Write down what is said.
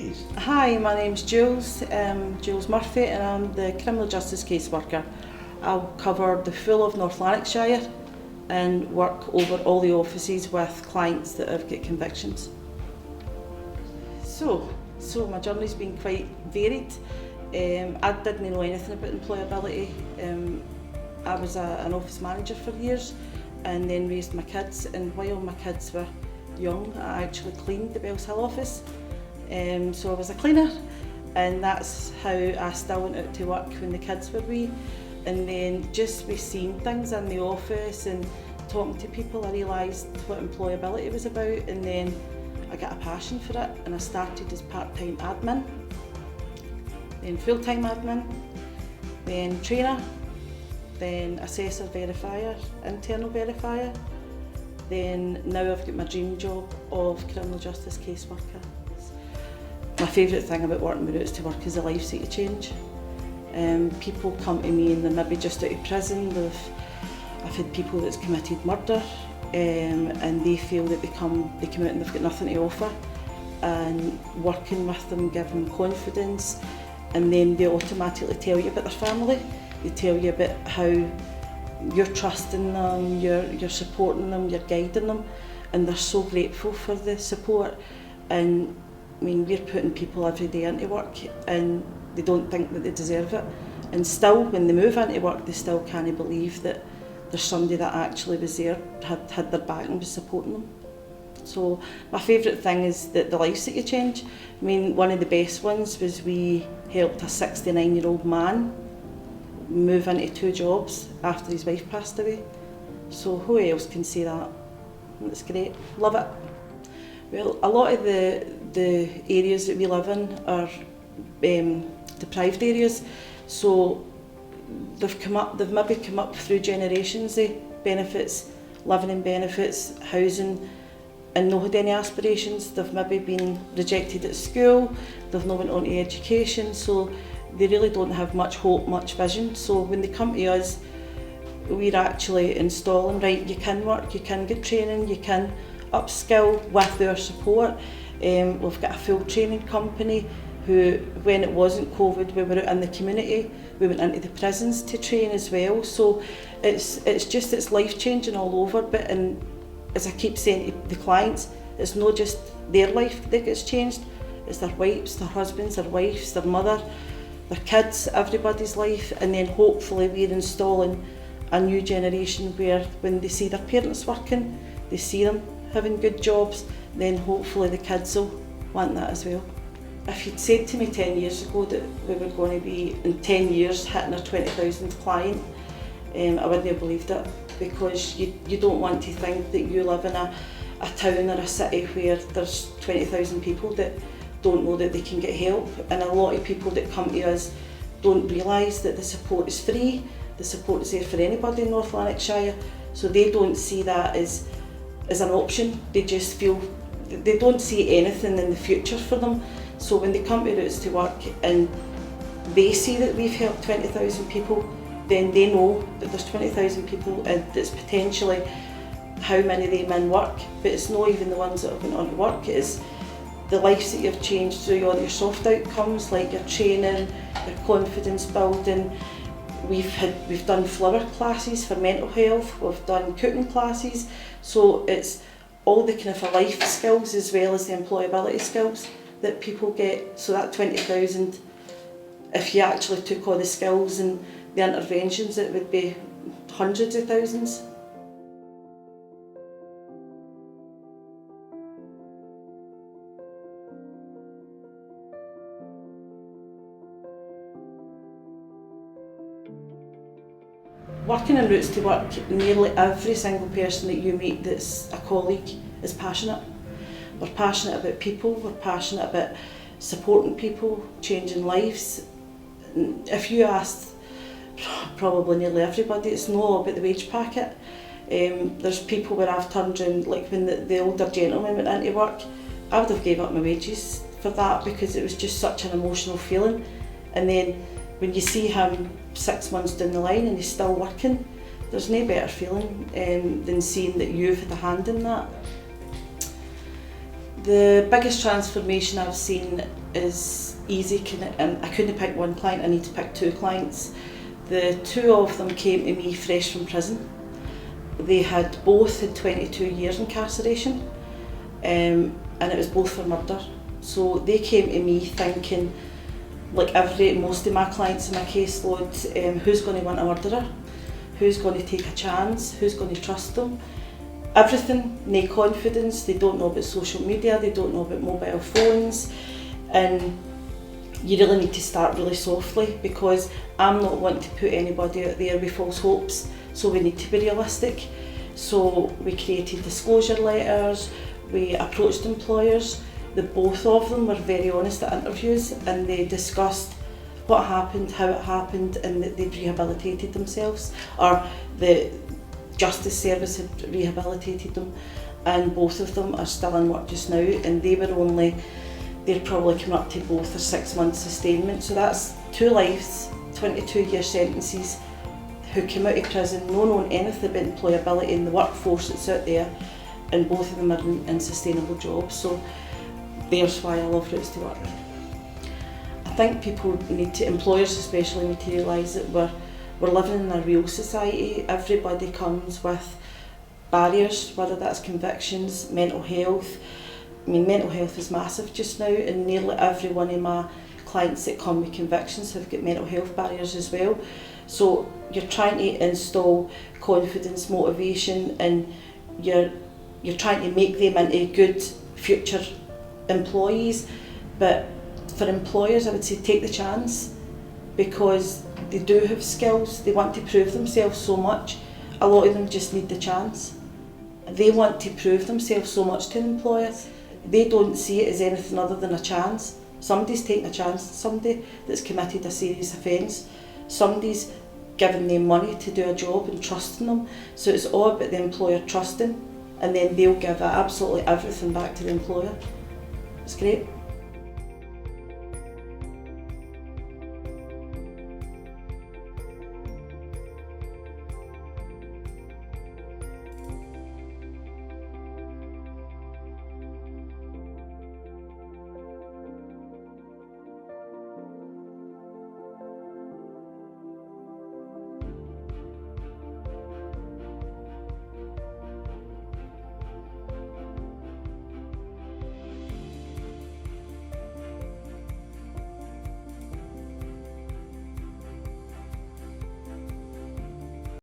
please? Hi, my name's Jules, Jules Murphy, and I'm the Criminal Justice Caseworker. I'll cover the full of North Lanarkshire and work over all the offices with clients that have got convictions. So my journey's been quite varied. I didn't know anything about employability. I was an office manager for years and then raised my kids, and while my kids were young I actually cleaned the Bells Hill office. So I was a cleaner, and that's how I still went out to work when the kids were wee. And then just with seeing things in the office and talking to people, I realised what employability was about, and then I got a passion for it, and I started as part-time admin, then full-time admin, then trainer, then assessor verifier, internal verifier, then now I've got my dream job of criminal justice caseworker. My favourite thing about working with Roots to Work is the lives that you change. People come to me and they're maybe just out of prison. I've had people that's committed murder, and they feel that they come out and they've got nothing to offer, and working with them give them confidence, and then they automatically tell you about their family. They tell you about how you're trusting them, you're supporting them, you're guiding them, and they're so grateful for the support. And I mean, we're putting people every day into work and they don't think that they deserve it. And still, when they move into work, they still can't believe that there's somebody that actually was there, had their back and was supporting them. So my favourite thing is that the lives that you change. I mean, one of the best ones was we helped a 69-year-old man move into 2 jobs after his wife passed away. So who else can say that? It's great, love it. Well, a lot of the areas that we live in are deprived areas, so they've maybe come up through generations, benefits, living in benefits, housing, and not had any aspirations. They've maybe been rejected at school, they've not went on to education, so they really don't have much hope, much vision. So when they come to us, we're actually installing, right, you can work, you can get training, you can upskill with their support. We've got a full training company who, when it wasn't COVID, we were out in the community, we went into the prisons to train as well. So it's life changing all over. But and as I keep saying to the clients, it's not just their life that gets changed, it's their wives, their husbands, their wives, their mother, their kids, everybody's life. And then hopefully we're installing a new generation where when they see their parents working, they see them having good jobs, then hopefully the kids will want that as well. If you'd said to me 10 years ago that we were going to be in 10 years hitting our 20,000th client, I wouldn't have believed it, because you don't want to think that you live in a town or a city where there's 20,000 people that don't know that they can get help, and a lot of people that come to us don't realise that the support is free, the support is there for anybody in North Lanarkshire, so they don't see that as an option. They just feel they don't see anything in the future for them. So when they come to Roots to Work and they see that we've helped 20,000 people, then they know that there's 20,000 people and that's potentially how many of them in work, but it's not even the ones that have been on to work, it is the lives that you've changed through all your soft outcomes, like your training, your confidence building. We've done flower classes for mental health, we've done cooking classes, so it's all the kind of life skills as well as the employability skills that people get. So that 20,000, if you actually took all the skills and the interventions, it would be hundreds of thousands. Working in Roots to Work, nearly every single person that you meet that's a colleague is passionate. We're passionate about people, we're passionate about supporting people, changing lives. If you asked probably nearly everybody, it's not about the wage packet. There's people where I've turned around, like when the older gentleman went into work, I would have gave up my wages for that because it was just such an emotional feeling. And then when you see him 6 months down the line and he's still working, there's no better feeling than seeing that you've had a hand in that. The biggest transformation I've seen is easy, and I couldn't pick one client, I need to pick two clients. The two of them came to me fresh from prison. They had both had 22 years incarceration, and it was both for murder. So they came to me thinking, like most of my clients in my caseload, who's going to want a murderer? Who's going to take a chance? Who's going to trust them? Everything, no confidence, they don't know about social media, they don't know about mobile phones, and you really need to start really softly, because I'm not wanting to put anybody out there with false hopes, so we need to be realistic. So we created disclosure letters, we approached employers. The both of them were very honest at interviews, and they discussed what happened, how it happened, and that they'd rehabilitated themselves, or the Justice Service had rehabilitated them, and both of them are still in work just now, and they're probably coming up to both a 6 month sustainment. So that's two lives, 22-year sentences, who came out of prison not knowing anything about employability in the workforce that's out there, and both of them are in sustainable jobs. So there's why I love Roots to Work. I think employers especially need to realise that we're living in a real society. Everybody comes with barriers, whether that's convictions, mental health. I mean, mental health is massive just now, and nearly every one of my clients that come with convictions have got mental health barriers as well. So you're trying to install confidence, motivation, and you're trying to make them into good future employees. But for employers, I would say take the chance, because they do have skills, they want to prove themselves so much. A lot of them just need the chance. They want to prove themselves so much to an employer. They don't see it as anything other than a chance. Somebody's taking a chance, somebody that's committed a serious offence, somebody's giving them money to do a job and trusting them. So it's all about the employer trusting, and then they'll give absolutely everything back to the employer. It's great.